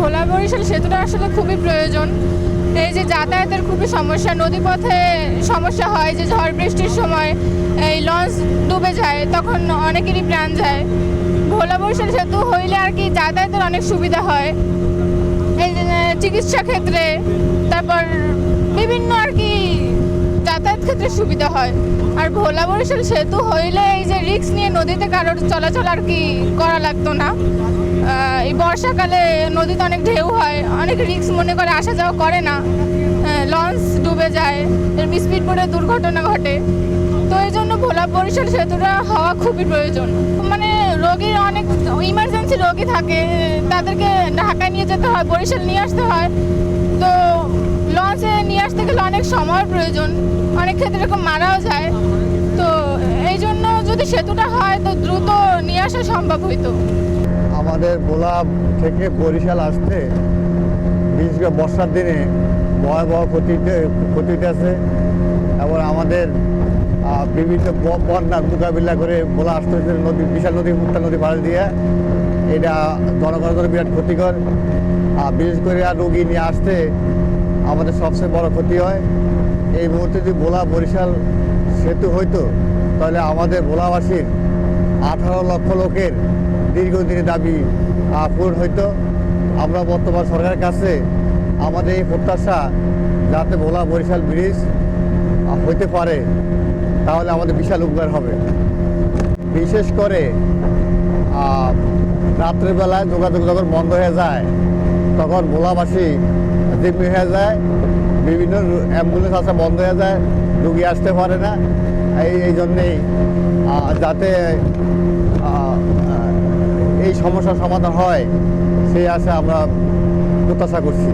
ভোলা বরিশাল সেতুটা আসলে খুবই প্রয়োজন। এই যে যাতায়াতের খুবই সমস্যা, নদীপথে সমস্যা হয় যে ঝড় বৃষ্টির সময় এই লঞ্চ ডুবে যায়, তখন অনেকেরই প্রাণ যায়। ভোলা বরিশাল সেতু হইলে আর কি যাতায়াতের অনেক সুবিধা হয়, এই যে চিকিৎসা ক্ষেত্রে, তারপর বিভিন্ন আর কি যাতায়াত ক্ষেত্রে সুবিধা হয়। আর ভোলা বরিশাল সেতু হইলে এই যে রিস্ক নিয়ে নদীতে কারোর চলাচল আর কি করা লাগতো না। এই বর্ষাকালে নদীতে অনেক ঢেউ হয়, অনেক রিস্ক মনে করে আসা যাওয়া করে না, লঞ্চ ডুবে যায়, স্পিড বোটে দুর্ঘটনা ঘটে। তো এই জন্য ভোলা বরিশাল সেতুটা হওয়া খুবই প্রয়োজন। মানে রোগীর অনেক ইমার্জেন্সি রোগী থাকে, তাদেরকে ঢাকায় নিয়ে যেতে হয়, বরিশাল নিয়ে আসতে হয়। তো লঞ্চে নিয়ে আসতে গেলে অনেক সময়ের প্রয়োজন, অনেক ক্ষেত্রে এরকম মারাও যায়। তো এই জন্য যদি সেতুটা হয় তো দ্রুত নিয়ে আসা সম্ভব হইতো। আমাদের ভোলা থেকে বরিশাল আসতে বিশেষ করে বর্ষার দিনে ভয়াবহ ক্ষতিতে আছে এবং আমাদের বিভিন্ন বন্যার মোকাবিলা করে ভোলা আসতে হচ্ছে নদী, বিশাল নদী, মুক্তা নদী পাড়ে দিয়ে। এটা জনগণের জন্য বিরাট ক্ষতিকর। বিশেষ করে রোগী নিয়ে আসতে আমাদের সবচেয়ে বড় ক্ষতি হয়। এই মুহূর্তে যদি ভোলা বরিশাল সেতু হইতো তাহলে আমাদের ভোলাবাসীর 18 লক্ষ লোকের দীর্ঘদিনের দাবি পূরণ হইতো। আমরা বর্তমান সরকারের কাছে আমাদের এই প্রত্যাশা, যাতে ভোলা বরিশাল ব্রিজ হইতে পারে তাহলে আমাদের বিশাল উপকার হবে। বিশেষ করে রাত্রেবেলায় যোগাযোগ যখন বন্ধ হয়ে যায় তখন ভোলাবাসী জিম্মি হয়ে যায়, বিভিন্ন অ্যাম্বুলেন্স আসা বন্ধ হয়ে যায়, রুগী আসতে পারে না। এই জন্যেই যাতে এই সমস্যার সমাধান হয় সেই আশা আমরা প্রত্যাশা করছি।